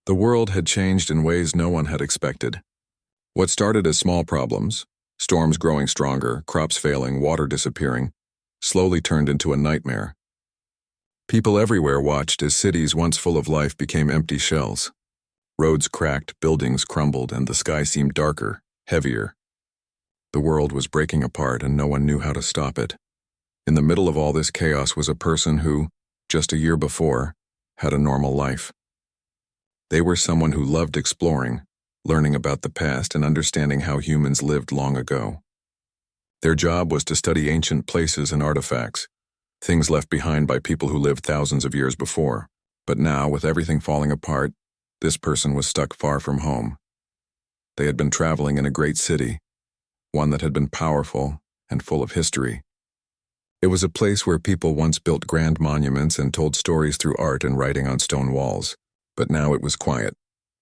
The world had changed in ways no one had expected. What started as small problems, storms growing stronger, crops failing, water disappearing, slowly turned into a nightmare. People everywhere watched as cities once full of life became empty shells. Roads cracked, buildings crumbled, and the sky seemed darker, heavier. The world was breaking apart and no one knew how to stop it. In the middle of all this chaos was a person who, just a year before, had a normal life. They were someone who loved exploring, learning about the past and understanding how humans lived long ago. Their job was to study ancient places and artifacts, things left behind by people who lived thousands of years before. But now, with everything falling apart, this person was stuck far from home. They had been traveling in a great city, one that had been powerful and full of history. It was a place where people once built grand monuments and told stories through art and writing on stone walls. But now it was quiet.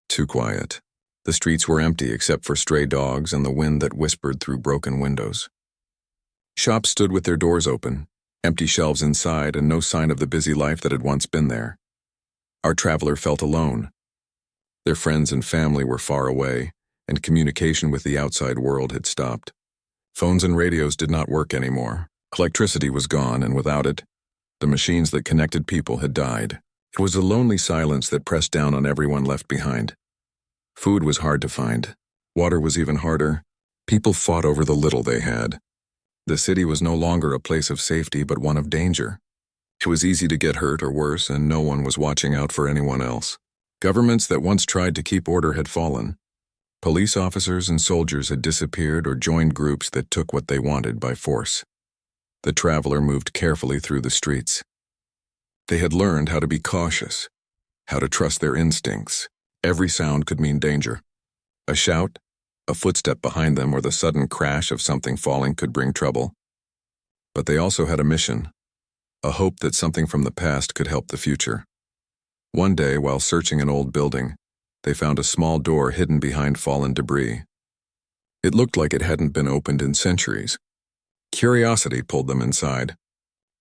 Too quiet. The streets were empty except for stray dogs and the wind that whispered through broken windows. Shops stood with their doors open, empty shelves inside, and no sign of the busy life that had once been there. Our traveler felt alone. Their friends and family were far away, and communication with the outside world had stopped. Phones and radios did not work anymore. Electricity was gone, and without it, the machines that connected people had died. It was a lonely silence that pressed down on everyone left behind. Food was hard to find. Water was even harder. People fought over the little they had. The city was no longer a place of safety, but one of danger. It was easy to get hurt or worse, and no one was watching out for anyone else. Governments that once tried to keep order had fallen. Police officers and soldiers had disappeared or joined groups that took what they wanted by force. The traveler moved carefully through the streets. They had learned how to be cautious, how to trust their instincts. Every sound could mean danger. A shout, a footstep behind them, or the sudden crash of something falling could bring trouble. But they also had a mission, a hope that something from the past could help the future. One day, while searching an old building, they found a small door hidden behind fallen debris. It looked like it hadn't been opened in centuries. Curiosity pulled them inside.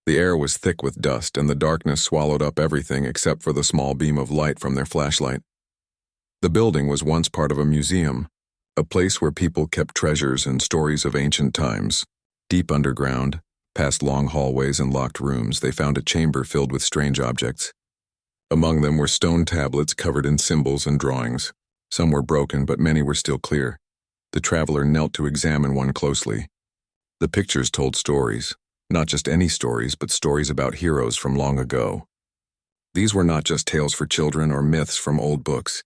The air was thick with dust, and the darkness swallowed up everything except for the small beam of light from their flashlight. The building was once part of a museum, a place where people kept treasures and stories of ancient times. Deep underground, past long hallways and locked rooms, they found a chamber filled with strange objects. Among them were stone tablets covered in symbols and drawings. Some were broken, but many were still clear. The traveler knelt to examine one closely. The pictures told stories. Not just any stories, but stories about heroes from long ago. These were not just tales for children or myths from old books.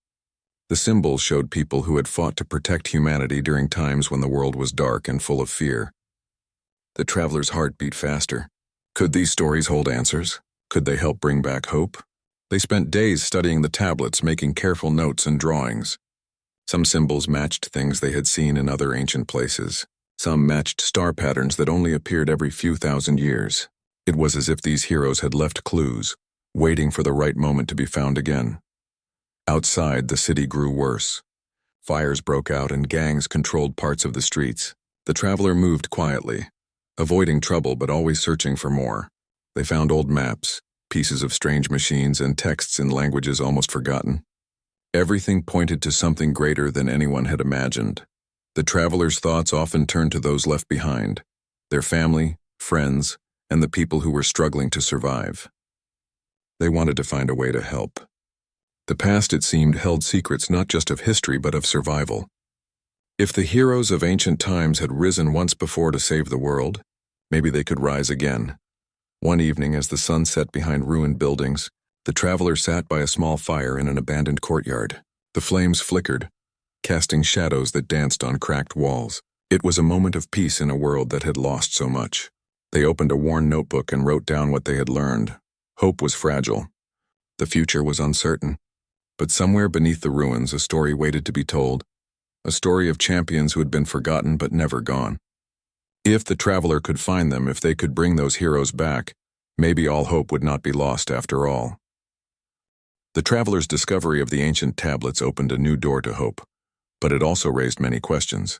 The symbols showed people who had fought to protect humanity during times when the world was dark and full of fear. The traveler's heart beat faster. Could these stories hold answers? Could they help bring back hope? They spent days studying the tablets, making careful notes and drawings. Some symbols matched things they had seen in other ancient places. Some matched star patterns that only appeared every few thousand years. It was as if these heroes had left clues, waiting for the right moment to be found again. Outside, the city grew worse. Fires broke out and gangs controlled parts of the streets. The traveler moved quietly, avoiding trouble but always searching for more. They found old maps, pieces of strange machines, and texts in languages almost forgotten. Everything pointed to something greater than anyone had imagined. The traveler's thoughts often turned to those left behind, their family, friends, and the people who were struggling to survive. They wanted to find a way to help. The past, it seemed, held secrets not just of history but of survival. If the heroes of ancient times had risen once before to save the world, maybe they could rise again. One evening, as the sun set behind ruined buildings, the traveler sat by a small fire in an abandoned courtyard. The flames flickered, casting shadows that danced on cracked walls. It was a moment of peace in a world that had lost so much. They opened a worn notebook and wrote down what they had learned. Hope was fragile. The future was uncertain. But somewhere beneath the ruins, a story waited to be told. A story of champions who had been forgotten but never gone. If the traveler could find them, if they could bring those heroes back, maybe all hope would not be lost after all. The traveler's discovery of the ancient tablets opened a new door to hope. But it also raised many questions.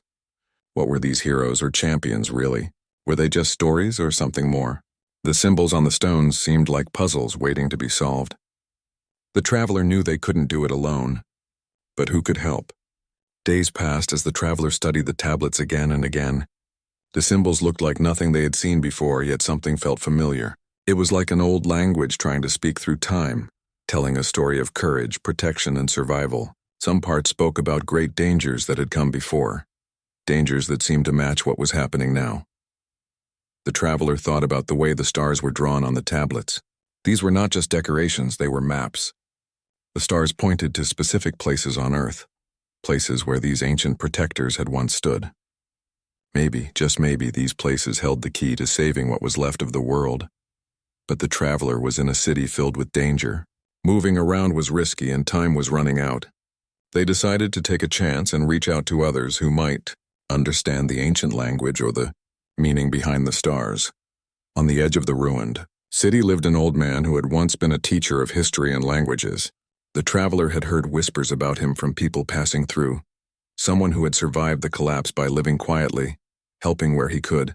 What were these heroes or champions really? Were they just stories or something more? The symbols on the stones seemed like puzzles waiting to be solved. The traveler knew they couldn't do it alone. But who could help? Days passed as the traveler studied the tablets again and again. The symbols looked like nothing they had seen before, yet something felt familiar. It was like an old language trying to speak through time, telling a story of courage, protection, and survival. Some parts spoke about great dangers that had come before, dangers that seemed to match what was happening now. The traveler thought about the way the stars were drawn on the tablets. These were not just decorations, they were maps. The stars pointed to specific places on Earth, places where these ancient protectors had once stood. Maybe, just maybe, these places held the key to saving what was left of the world. But the traveler was in a city filled with danger. Moving around was risky and time was running out. They decided to take a chance and reach out to others who might understand the ancient language or the meaning behind the stars. On the edge of the ruined city lived an old man who had once been a teacher of history and languages. The traveler had heard whispers about him from people passing through, someone who had survived the collapse by living quietly, helping where he could.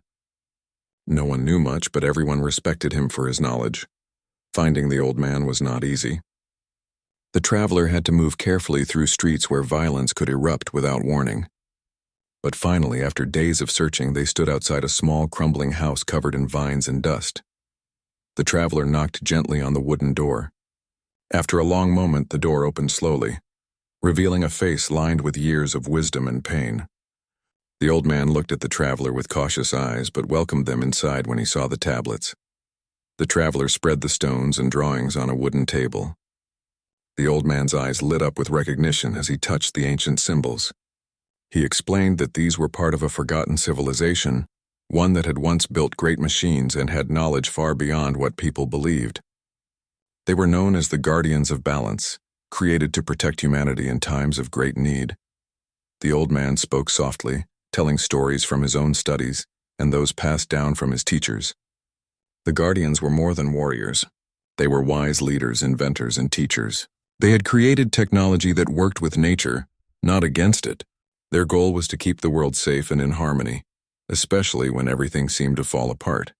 No one knew much, but everyone respected him for his knowledge. Finding the old man was not easy. The traveler had to move carefully through streets where violence could erupt without warning. But finally, after days of searching, they stood outside a small, crumbling house covered in vines and dust. The traveler knocked gently on the wooden door. After a long moment, the door opened slowly, revealing a face lined with years of wisdom and pain. The old man looked at the traveler with cautious eyes, but welcomed them inside when he saw the tablets. The traveler spread the stones and drawings on a wooden table. The old man's eyes lit up with recognition as he touched the ancient symbols. He explained that these were part of a forgotten civilization, one that had once built great machines and had knowledge far beyond what people believed. They were known as the Guardians of Balance, created to protect humanity in times of great need. The old man spoke softly, telling stories from his own studies and those passed down from his teachers. The Guardians were more than warriors. They were wise leaders, inventors, and teachers. They had created technology that worked with nature, not against it. Their goal was to keep the world safe and in harmony, especially when everything seemed to fall apart.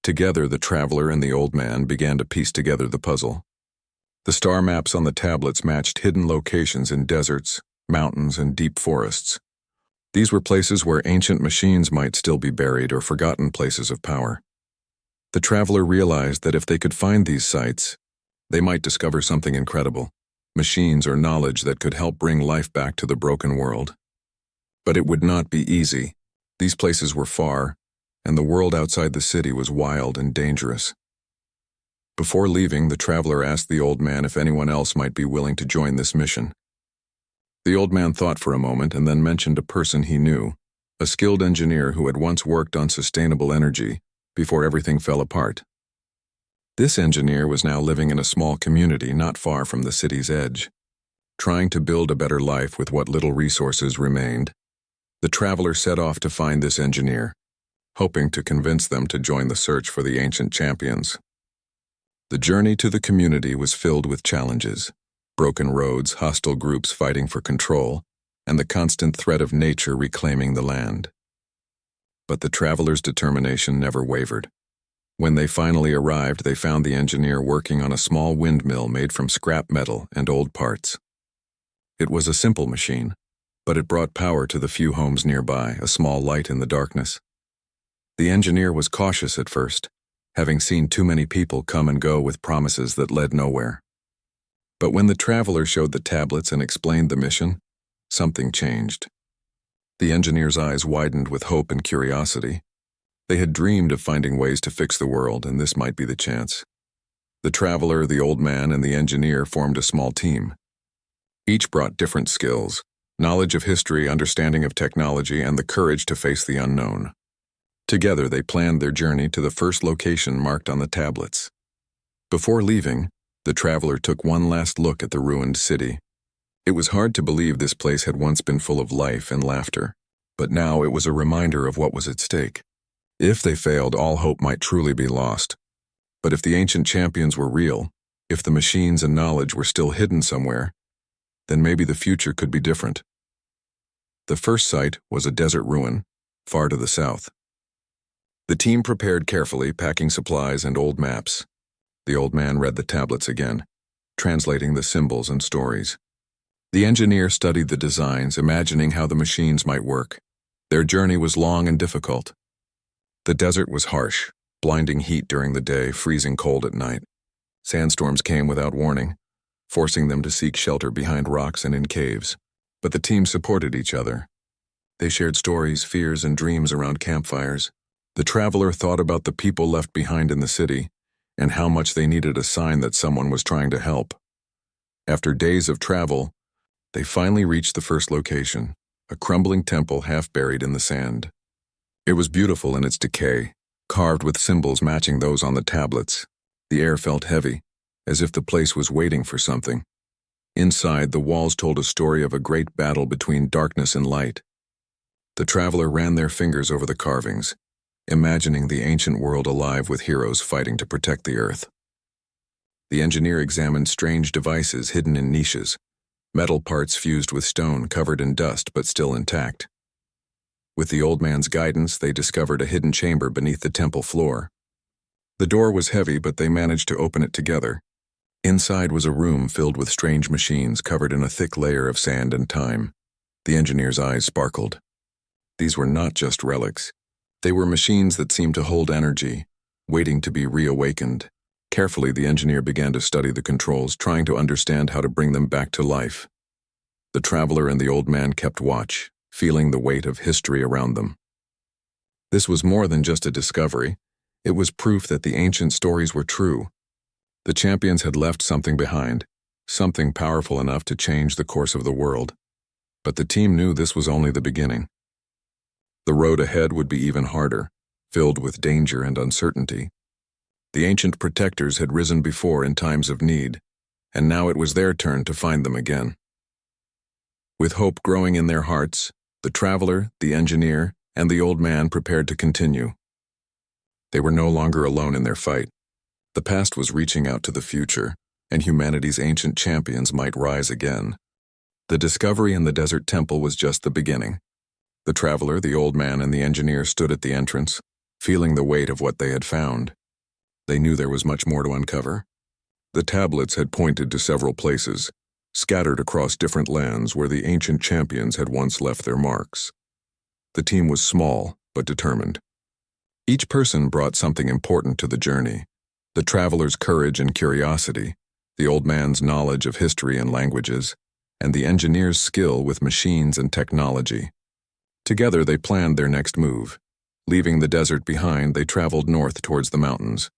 Together, the traveler and the old man began to piece together the puzzle. The star maps on the tablets matched hidden locations in deserts, mountains, and deep forests. These were places where ancient machines might still be buried or forgotten places of power. The traveler realized that if they could find these sites, they might discover something incredible, machines or knowledge that could help bring life back to the broken world. But it would not be easy. These places were far, and the world outside the city was wild and dangerous. Before leaving, the traveler asked the old man if anyone else might be willing to join this mission. The old man thought for a moment and then mentioned a person he knew, a skilled engineer who had once worked on sustainable energy before everything fell apart. This engineer was now living in a small community not far from the city's edge, trying to build a better life with what little resources remained. The traveler set off to find this engineer, hoping to convince them to join the search for the ancient champions. The journey to the community was filled with challenges, broken roads, hostile groups fighting for control, and the constant threat of nature reclaiming the land. But the traveler's determination never wavered. When they finally arrived, they found the engineer working on a small windmill made from scrap metal and old parts. It was a simple machine, but it brought power to the few homes nearby, a small light in the darkness. The engineer was cautious at first, having seen too many people come and go with promises that led nowhere. But when the traveler showed the tablets and explained the mission, something changed. The engineer's eyes widened with hope and curiosity. They had dreamed of finding ways to fix the world, and this might be the chance. The traveler, the old man, and the engineer formed a small team. Each brought different skills, knowledge of history, understanding of technology, and the courage to face the unknown. Together, they planned their journey to the first location marked on the tablets. Before leaving, the traveler took one last look at the ruined city. It was hard to believe this place had once been full of life and laughter, but now it was a reminder of what was at stake. If they failed, all hope might truly be lost. But if the ancient champions were real, if the machines and knowledge were still hidden somewhere, then maybe the future could be different. The first site was a desert ruin, far to the south. The team prepared carefully, packing supplies and old maps. The old man read the tablets again, translating the symbols and stories. The engineer studied the designs, imagining how the machines might work. Their journey was long and difficult. The desert was harsh, blinding heat during the day, freezing cold at night. Sandstorms came without warning, forcing them to seek shelter behind rocks and in caves. But the team supported each other. They shared stories, fears, and dreams around campfires. The traveler thought about the people left behind in the city and how much they needed a sign that someone was trying to help. After days of travel, they finally reached the first location, a crumbling temple half buried in the sand. It was beautiful in its decay, carved with symbols matching those on the tablets. The air felt heavy, as if the place was waiting for something. Inside, the walls told a story of a great battle between darkness and light. The traveler ran their fingers over the carvings, imagining the ancient world alive with heroes fighting to protect the earth. The engineer examined strange devices hidden in niches, metal parts fused with stone covered in dust but still intact. With the old man's guidance, they discovered a hidden chamber beneath the temple floor. The door was heavy, but they managed to open it together. Inside was a room filled with strange machines covered in a thick layer of sand and time. The engineer's eyes sparkled. These were not just relics. They were machines that seemed to hold energy, waiting to be reawakened. Carefully, the engineer began to study the controls, trying to understand how to bring them back to life. The traveler and the old man kept watch, feeling the weight of history around them. This was more than just a discovery. It was proof that the ancient stories were true. The champions had left something behind, something powerful enough to change the course of the world. But the team knew this was only the beginning. The road ahead would be even harder, filled with danger and uncertainty. The ancient protectors had risen before in times of need, and now it was their turn to find them again. With hope growing in their hearts, the traveler, the engineer, and the old man prepared to continue. They were no longer alone in their fight. The past was reaching out to the future, and humanity's ancient champions might rise again. The discovery in the desert temple was just the beginning. The traveler, the old man, and the engineer stood at the entrance, feeling the weight of what they had found. They knew there was much more to uncover. The tablets had pointed to several places, scattered across different lands where the ancient champions had once left their marks. The team was small, but determined. Each person brought something important to the journey: the traveler's courage and curiosity, the old man's knowledge of history and languages, and the engineer's skill with machines and technology. Together they planned their next move. Leaving the desert behind, they traveled north towards the mountains.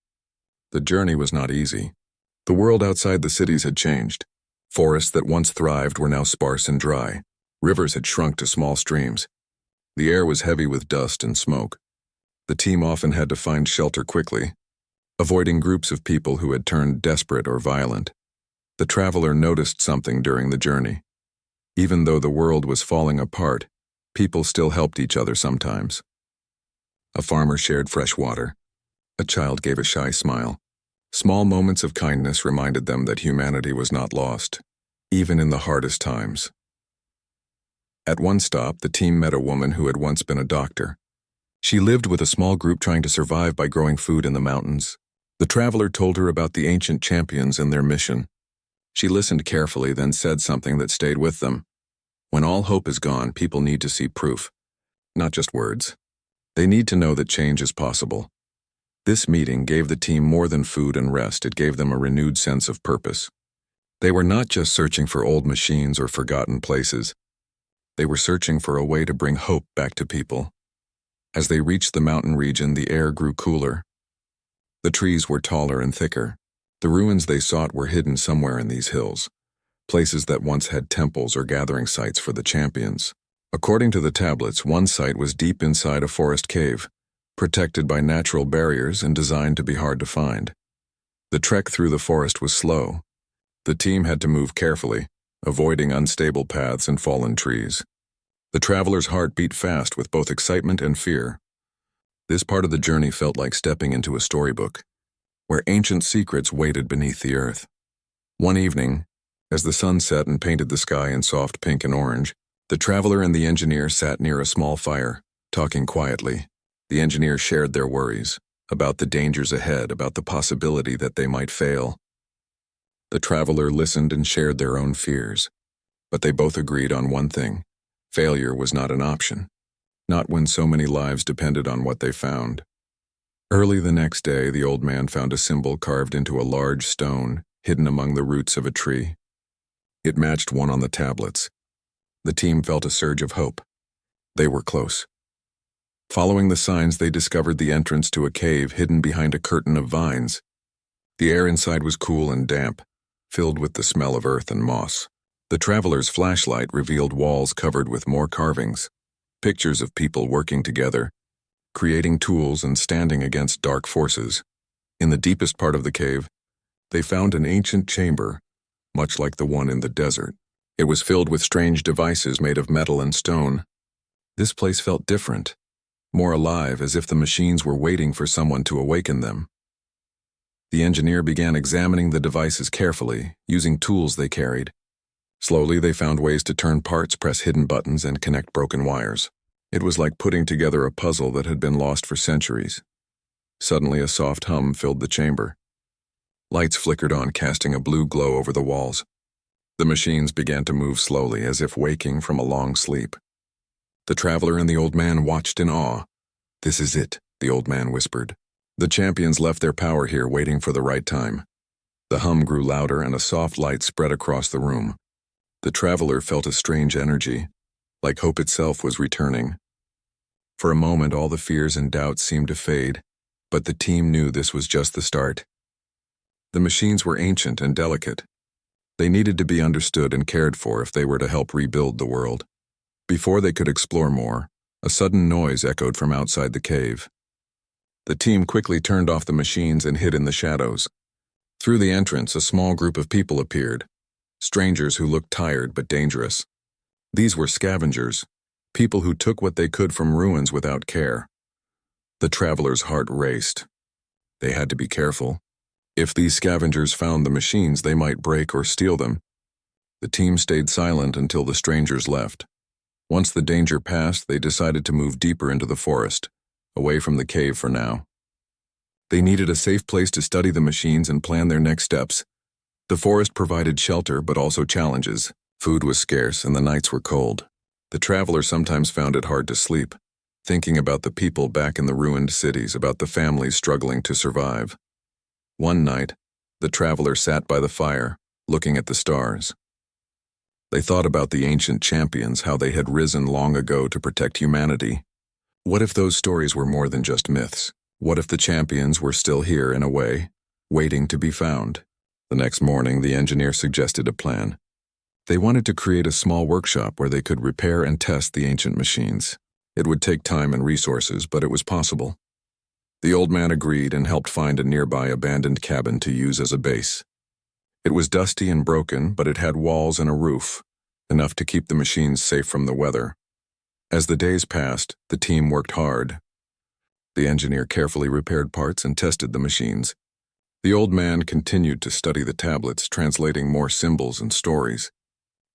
The journey was not easy. The world outside the cities had changed. Forests that once thrived were now sparse and dry. Rivers had shrunk to small streams. The air was heavy with dust and smoke. The team often had to find shelter quickly, avoiding groups of people who had turned desperate or violent. The traveler noticed something during the journey. Even though the world was falling apart, people still helped each other sometimes. A farmer shared fresh water. A child gave a shy smile. Small moments of kindness reminded them that humanity was not lost, even in the hardest times. At one stop, the team met a woman who had once been a doctor. She lived with a small group trying to survive by growing food in the mountains. The traveler told her about the ancient champions and their mission. She listened carefully, then said something that stayed with them. When all hope is gone, people need to see proof, not just words. They need to know that change is possible. This meeting gave the team more than food and rest. It gave them a renewed sense of purpose. They were not just searching for old machines or forgotten places. They were searching for a way to bring hope back to people. As they reached the mountain region, the air grew cooler. The trees were taller and thicker. The ruins they sought were hidden somewhere in these hills, places that once had temples or gathering sites for the champions. According to the tablets, one site was deep inside a forest cave, protected by natural barriers and designed to be hard to find. The trek through the forest was slow. The team had to move carefully, avoiding unstable paths and fallen trees. The traveler's heart beat fast with both excitement and fear. This part of the journey felt like stepping into a storybook, where ancient secrets waited beneath the earth. One evening, as the sun set and painted the sky in soft pink and orange, the traveler and the engineer sat near a small fire, talking quietly. The engineer shared their worries, about the dangers ahead, about the possibility that they might fail. The traveler listened and shared their own fears. But they both agreed on one thing: failure was not an option, not when so many lives depended on what they found. Early the next day, the old man found a symbol carved into a large stone, hidden among the roots of a tree. It matched one on the tablets. The team felt a surge of hope. They were close. Following the signs, they discovered the entrance to a cave hidden behind a curtain of vines. The air inside was cool and damp, filled with the smell of earth and moss. The traveler's flashlight revealed walls covered with more carvings, pictures of people working together, creating tools and standing against dark forces. In the deepest part of the cave, they found an ancient chamber, much like the one in the desert. It was filled with strange devices made of metal and stone. This place felt different, more alive, as if the machines were waiting for someone to awaken them. The engineer began examining the devices carefully, using tools they carried. Slowly, they found ways to turn parts, press hidden buttons, and connect broken wires. It was like putting together a puzzle that had been lost for centuries. Suddenly, a soft hum filled the chamber. Lights flickered on, casting a blue glow over the walls. The machines began to move slowly, as if waking from a long sleep. The traveler and the old man watched in awe. "This is it," the old man whispered. "The champions left their power here, waiting for the right time." The hum grew louder, and a soft light spread across the room. The traveler felt a strange energy, like hope itself was returning. For a moment, all the fears and doubts seemed to fade, but the team knew this was just the start. The machines were ancient and delicate. They needed to be understood and cared for if they were to help rebuild the world. Before they could explore more, a sudden noise echoed from outside the cave. The team quickly turned off the machines and hid in the shadows. Through the entrance, a small group of people appeared, strangers who looked tired but dangerous. These were scavengers, people who took what they could from ruins without care. The traveler's heart raced. They had to be careful. If these scavengers found the machines, they might break or steal them. The team stayed silent until the strangers left. Once the danger passed, they decided to move deeper into the forest, away from the cave for now. They needed a safe place to study the machines and plan their next steps. The forest provided shelter, but also challenges. Food was scarce and the nights were cold. The traveler sometimes found it hard to sleep, thinking about the people back in the ruined cities, about the families struggling to survive. One night, the traveler sat by the fire, looking at the stars. They thought about the ancient champions, how they had risen long ago to protect humanity. What if those stories were more than just myths? What if the champions were still here in a way, waiting to be found? The next morning, the engineer suggested a plan. They wanted to create a small workshop where they could repair and test the ancient machines. It would take time and resources, but it was possible. The old man agreed and helped find a nearby abandoned cabin to use as a base. It was dusty and broken, but it had walls and a roof, enough to keep the machines safe from the weather. As the days passed, the team worked hard. The engineer carefully repaired parts and tested the machines. The old man continued to study the tablets, translating more symbols and stories.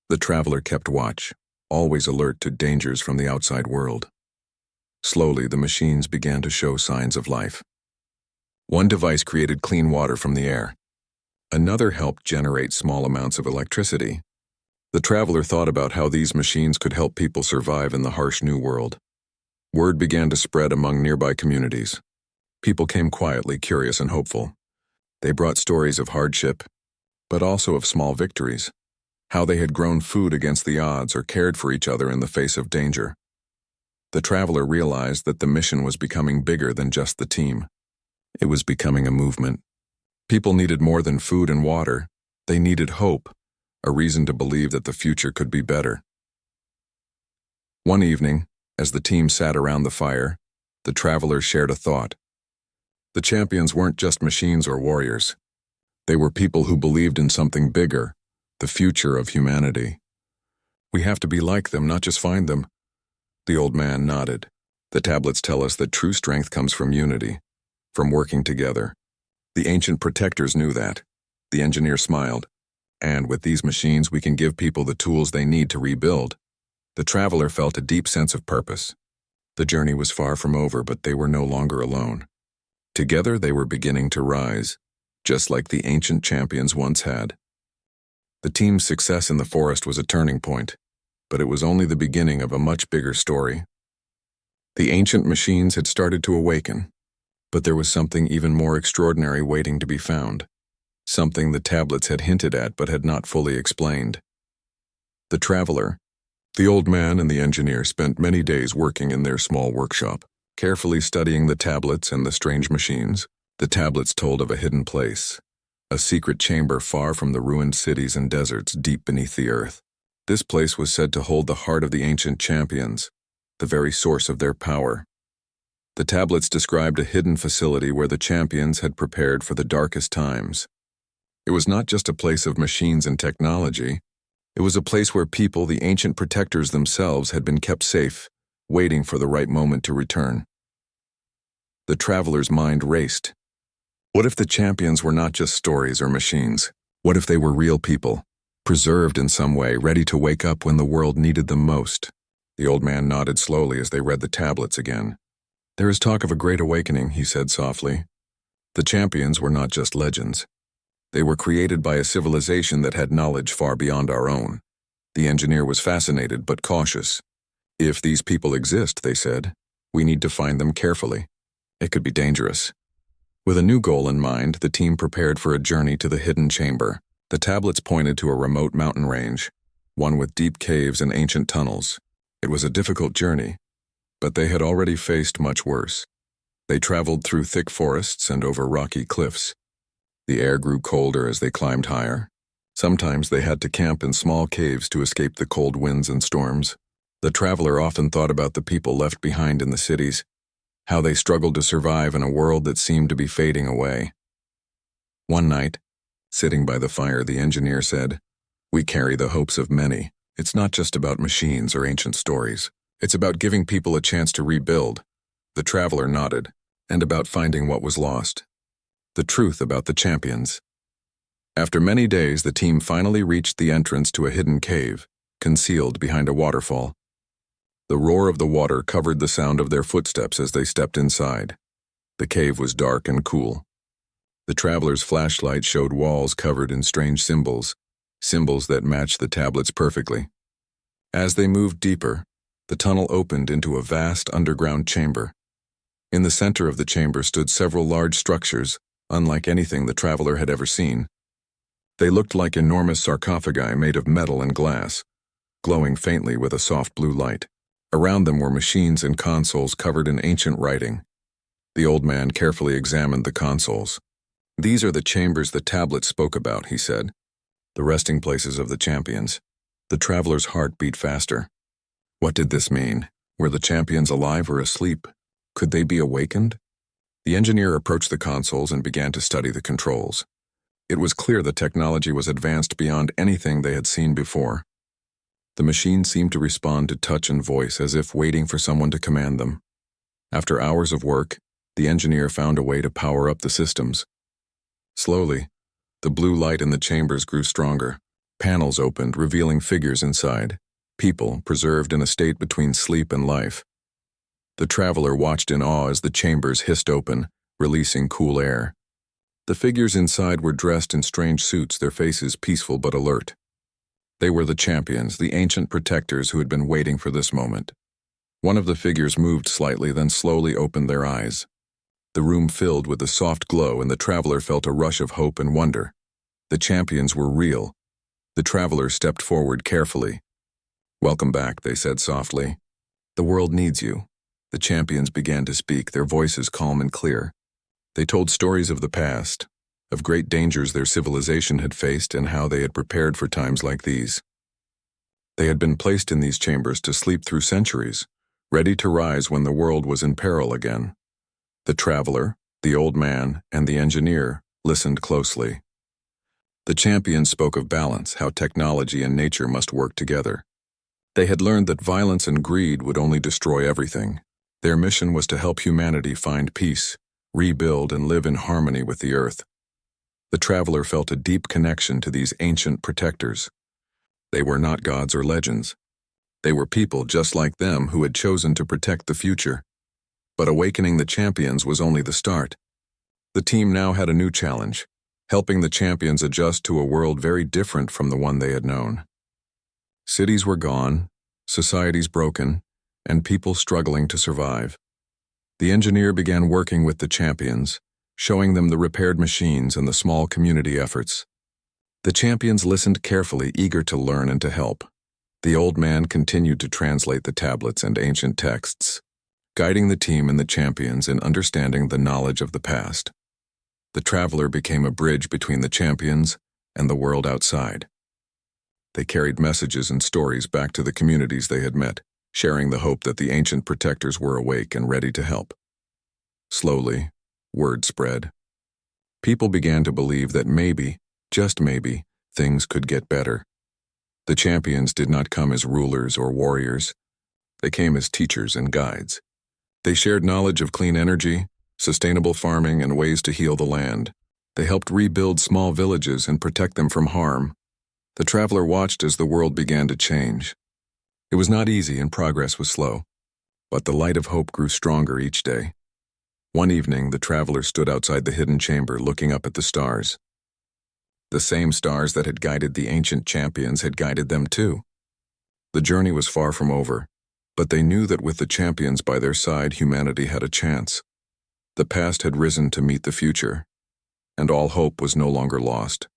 The traveler kept watch, always alert to dangers from the outside world. Slowly, the machines began to show signs of life. One device created clean water from the air. Another helped generate small amounts of electricity. The traveler thought about how these machines could help people survive in the harsh new world. Word began to spread among nearby communities. People came quietly, curious and hopeful. They brought stories of hardship, but also of small victories, how they had grown food against the odds or cared for each other in the face of danger. The traveler realized that the mission was becoming bigger than just the team. It was becoming a movement. People needed more than food and water. They needed hope, a reason to believe that the future could be better. One evening, as the team sat around the fire, the traveler shared a thought. The champions weren't just machines or warriors. They were people who believed in something bigger, the future of humanity. We have to be like them, not just find them. The old man nodded. The tablets tell us that true strength comes from unity, from working together. The ancient protectors knew that. The engineer smiled. And with these machines, we can give people the tools they need to rebuild. The traveler felt a deep sense of purpose. The journey was far from over, but they were no longer alone. Together, they were beginning to rise, just like the ancient champions once had. The team's success in the forest was a turning point, but it was only the beginning of a much bigger story. The ancient machines had started to awaken, but there was something even more extraordinary waiting to be found, something the tablets had hinted at but had not fully explained. The traveler, the old man and the engineer spent many days working in their small workshop, carefully studying the tablets and the strange machines. The tablets told of a hidden place, a secret chamber far from the ruined cities and deserts deep beneath the earth. This place was said to hold the heart of the ancient champions, the very source of their power. The tablets described a hidden facility where the champions had prepared for the darkest times. It was not just a place of machines and technology. It was a place where people, the ancient protectors themselves, had been kept safe, waiting for the right moment to return. The traveler's mind raced. What if the champions were not just stories or machines? What if they were real people, preserved in some way, ready to wake up when the world needed them most? The old man nodded slowly as they read the tablets again. There is talk of a great awakening, he said softly. The champions were not just legends. They were created by a civilization that had knowledge far beyond our own. The engineer was fascinated but cautious. If these people exist, they said, we need to find them carefully. It could be dangerous. With a new goal in mind, the team prepared for a journey to the hidden chamber. The tablets pointed to a remote mountain range, one with deep caves and ancient tunnels. It was a difficult journey, but they had already faced much worse. They traveled through thick forests and over rocky cliffs. The air grew colder as they climbed higher. Sometimes they had to camp in small caves to escape the cold winds and storms. The traveler often thought about the people left behind in the cities, how they struggled to survive in a world that seemed to be fading away. One night, sitting by the fire, the engineer said, "We carry the hopes of many. It's not just about machines or ancient stories. It's about giving people a chance to rebuild." The traveler nodded, and about finding what was lost. The truth about the champions. After many days, the team finally reached the entrance to a hidden cave, concealed behind a waterfall. The roar of the water covered the sound of their footsteps as they stepped inside. The cave was dark and cool. The traveler's flashlight showed walls covered in strange symbols, symbols that matched the tablets perfectly. As they moved deeper, the tunnel opened into a vast underground chamber. In the center of the chamber stood several large structures, unlike anything the traveler had ever seen. They looked like enormous sarcophagi made of metal and glass, glowing faintly with a soft blue light. Around them were machines and consoles covered in ancient writing. The old man carefully examined the consoles. "These are the chambers the tablets spoke about," he said. "The resting places of the champions." The traveler's heart beat faster. What did this mean? Were the champions alive or asleep? Could they be awakened? The engineer approached the consoles and began to study the controls. It was clear the technology was advanced beyond anything they had seen before. The machine seemed to respond to touch and voice as if waiting for someone to command them. After hours of work, the engineer found a way to power up the systems. Slowly, the blue light in the chambers grew stronger. Panels opened, revealing figures inside, people preserved in a state between sleep and life. The traveler watched in awe as the chambers hissed open, releasing cool air. The figures inside were dressed in strange suits, their faces peaceful but alert. They were the champions, the ancient protectors who had been waiting for this moment. One of the figures moved slightly, then slowly opened their eyes. The room filled with a soft glow, and the traveler felt a rush of hope and wonder. The champions were real. The traveler stepped forward carefully. "Welcome back," they said softly. "The world needs you." The champions began to speak, their voices calm and clear. They told stories of the past, of great dangers their civilization had faced and how they had prepared for times like these. They had been placed in these chambers to sleep through centuries, ready to rise when the world was in peril again. The traveler, the old man, and the engineer listened closely. The champions spoke of balance, how technology and nature must work together. They had learned that violence and greed would only destroy everything. Their mission was to help humanity find peace, rebuild, and live in harmony with the earth. The traveler felt a deep connection to these ancient protectors. They were not gods or legends. They were people just like them who had chosen to protect the future. But awakening the champions was only the start. The team now had a new challenge: helping the champions adjust to a world very different from the one they had known. Cities were gone, societies broken, and people struggling to survive. The engineer began working with the champions, showing them the repaired machines and the small community efforts. The champions listened carefully, eager to learn and to help. The old man continued to translate the tablets and ancient texts, guiding the team and the champions in understanding the knowledge of the past. The traveler became a bridge between the champions and the world outside. They carried messages and stories back to the communities they had met, sharing the hope that the ancient protectors were awake and ready to help. Slowly, word spread. People began to believe that maybe, just maybe, things could get better. The champions did not come as rulers or warriors. They came as teachers and guides. They shared knowledge of clean energy, sustainable farming, and ways to heal the land. They helped rebuild small villages and protect them from harm. The traveler watched as the world began to change. It was not easy and progress was slow, but the light of hope grew stronger each day. One evening, the traveler stood outside the hidden chamber looking up at the stars. The same stars that had guided the ancient champions had guided them too. The journey was far from over, but they knew that with the champions by their side, humanity had a chance. The past had risen to meet the future, and all hope was no longer lost.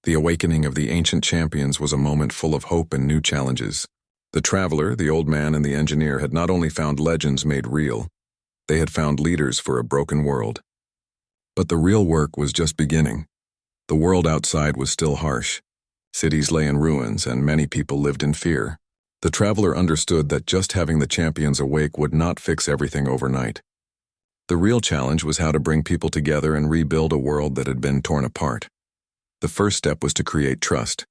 The awakening of the ancient champions was a moment full of hope and new challenges. The traveler, the old man, and the engineer had not only found legends made real, they had found leaders for a broken world. But the real work was just beginning. The world outside was still harsh. Cities lay in ruins, and many people lived in fear. The traveler understood that just having the champions awake would not fix everything overnight. The real challenge was how to bring people together and rebuild a world that had been torn apart. The first step was to create trust.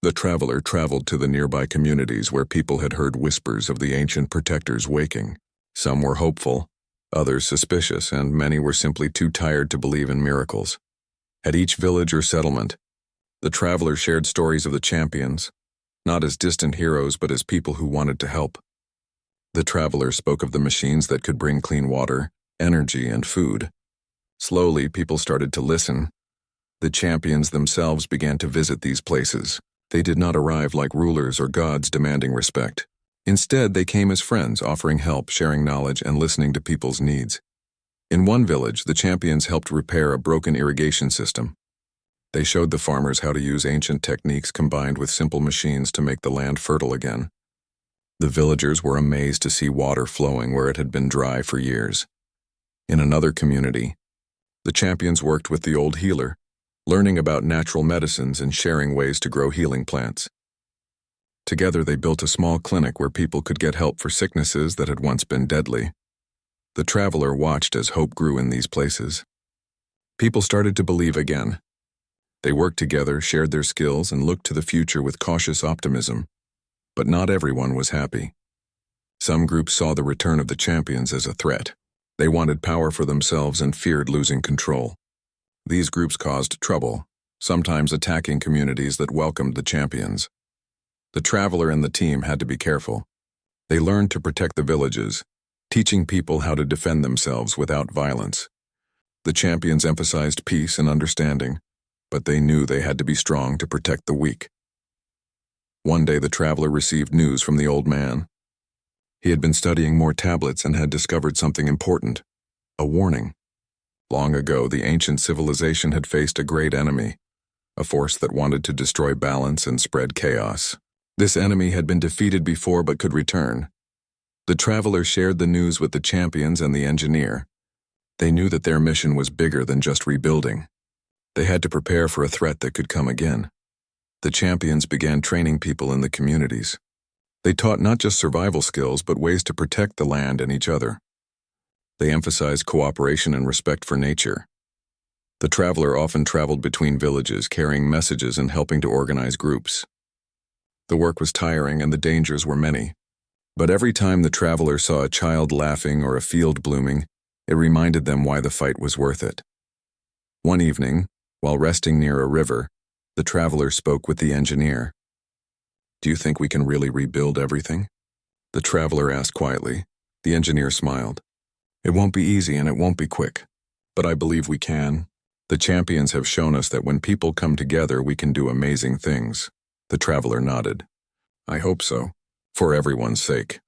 The traveler traveled to the nearby communities where people had heard whispers of the ancient protectors waking. Some were hopeful, others suspicious, and many were simply too tired to believe in miracles. At each village or settlement, the traveler shared stories of the champions, not as distant heroes but as people who wanted to help. The traveler spoke of the machines that could bring clean water, energy, and food. Slowly, people started to listen. The champions themselves began to visit these places. They did not arrive like rulers or gods demanding respect. Instead, they came as friends, offering help, sharing knowledge, and listening to people's needs. In one village, the champions helped repair a broken irrigation system. They showed the farmers how to use ancient techniques combined with simple machines to make the land fertile again. The villagers were amazed to see water flowing where it had been dry for years. In another community, the champions worked with the old healer, learning about natural medicines and sharing ways to grow healing plants. Together, they built a small clinic where people could get help for sicknesses that had once been deadly. The traveler watched as hope grew in these places. People started to believe again. They worked together, shared their skills, and looked to the future with cautious optimism. But not everyone was happy. Some groups saw the return of the champions as a threat. They wanted power for themselves and feared losing control. These groups caused trouble, sometimes attacking communities that welcomed the champions. The traveler and the team had to be careful. They learned to protect the villages, teaching people how to defend themselves without violence. The champions emphasized peace and understanding, but they knew they had to be strong to protect the weak. One day the traveler received news from the old man. He had been studying more tablets and had discovered something important, a warning. Long ago, the ancient civilization had faced a great enemy, a force that wanted to destroy balance and spread chaos. This enemy had been defeated before but could return. The traveler shared the news with the champions and the engineer. They knew that their mission was bigger than just rebuilding. They had to prepare for a threat that could come again. The champions began training people in the communities. They taught not just survival skills but ways to protect the land and each other. They emphasized cooperation and respect for nature. The traveler often traveled between villages, carrying messages and helping to organize groups. The work was tiring and the dangers were many. But every time the traveler saw a child laughing or a field blooming, it reminded them why the fight was worth it. One evening, while resting near a river, the traveler spoke with the engineer. "Do you think we can really rebuild everything?" The traveler asked quietly. The engineer smiled. "It won't be easy and it won't be quick, but I believe we can. The champions have shown us that when people come together, we can do amazing things. The traveler nodded. I hope so, for everyone's sake.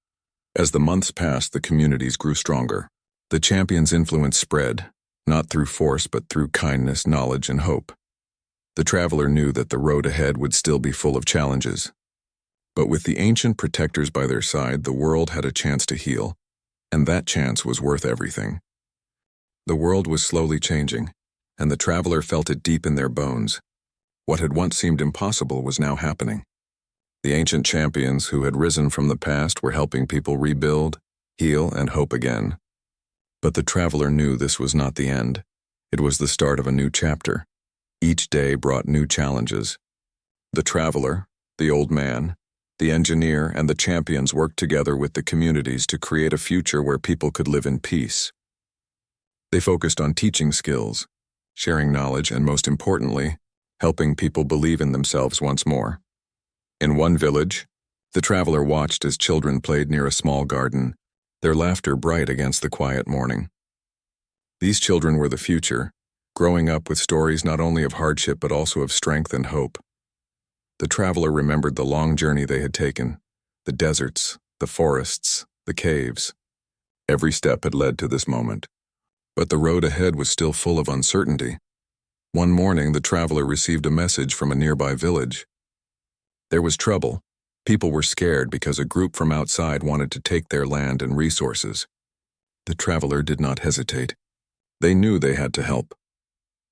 As the months passed, the communities grew stronger. The champions' influence spread, not through force but through kindness, knowledge, and hope. The traveler knew that the road ahead would still be full of challenges. But with the ancient protectors by their side, the world had a chance to heal, and that chance was worth everything. The world was slowly changing, and the traveler felt it deep in their bones. What had once seemed impossible was now happening. The ancient champions who had risen from the past were helping people rebuild, heal, and hope again. But the traveler knew this was not the end. It was the start of a new chapter. Each day brought new challenges. The traveler, the old man, the engineer, and the champions worked together with the communities to create a future where people could live in peace. They focused on teaching skills, sharing knowledge, and most importantly, helping people believe in themselves once more. In one village, the traveler watched as children played near a small garden, their laughter bright against the quiet morning. These children were the future, growing up with stories not only of hardship but also of strength and hope. The traveler remembered the long journey they had taken, the deserts, the forests, the caves. Every step had led to this moment. But the road ahead was still full of uncertainty. One morning, the traveler received a message from a nearby village. There was trouble. People were scared because a group from outside wanted to take their land and resources. The traveler did not hesitate. They knew they had to help.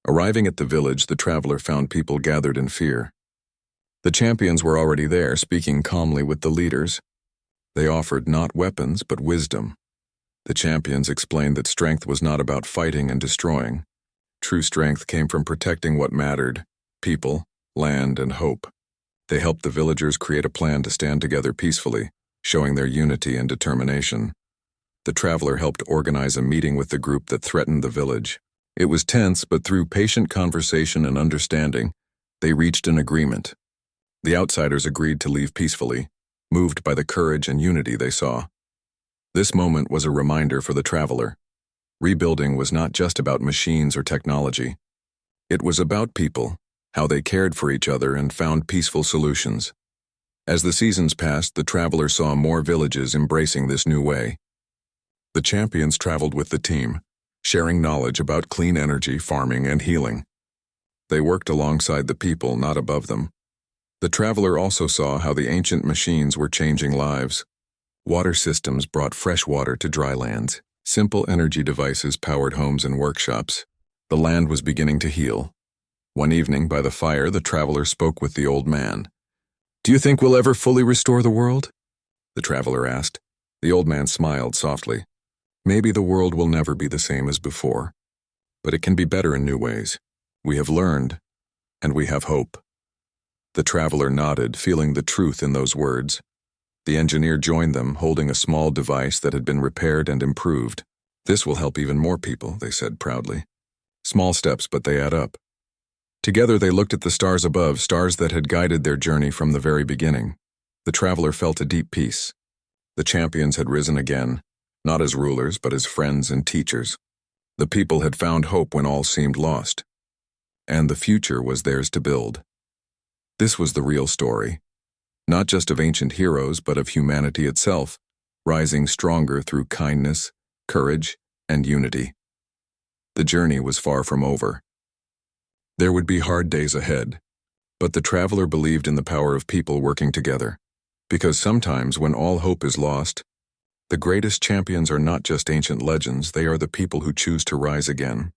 Arriving at the village, the traveler found people gathered in fear. The champions were already there, speaking calmly with the leaders. They offered not weapons, but wisdom. The champions explained that strength was not about fighting and destroying. True strength came from protecting what mattered: people, land, and hope. They helped the villagers create a plan to stand together peacefully, showing their unity and determination. The traveler helped organize a meeting with the group that threatened the village. It was tense, but through patient conversation and understanding, they reached an agreement. The outsiders agreed to leave peacefully, moved by the courage and unity they saw. This moment was a reminder for the traveler. Rebuilding was not just about machines or technology. It was about people, how they cared for each other and found peaceful solutions. As the seasons passed, the traveler saw more villages embracing this new way. The champions traveled with the team, sharing knowledge about clean energy, farming, and healing. They worked alongside the people, not above them. The traveler also saw how the ancient machines were changing lives. Water systems brought fresh water to dry lands. Simple energy devices powered homes and workshops. The land was beginning to heal. One evening, by the fire, the traveler spoke with the old man. "Do you think we'll ever fully restore the world?" the traveler asked. The old man smiled softly. "Maybe the world will never be the same as before, but it can be better in new ways. We have learned, and we have hope." The traveler nodded, feeling the truth in those words. The engineer joined them, holding a small device that had been repaired and improved. "This will help even more people," they said proudly. Small steps, but they add up. Together they looked at the stars above, stars that had guided their journey from the very beginning. The traveler felt a deep peace. The champions had risen again, not as rulers, but as friends and teachers. The people had found hope when all seemed lost. And the future was theirs to build. This was the real story, not just of ancient heroes, but of humanity itself, rising stronger through kindness, courage, and unity. The journey was far from over. There would be hard days ahead, but the traveler believed in the power of people working together, because sometimes when all hope is lost, the greatest champions are not just ancient legends, they are the people who choose to rise again.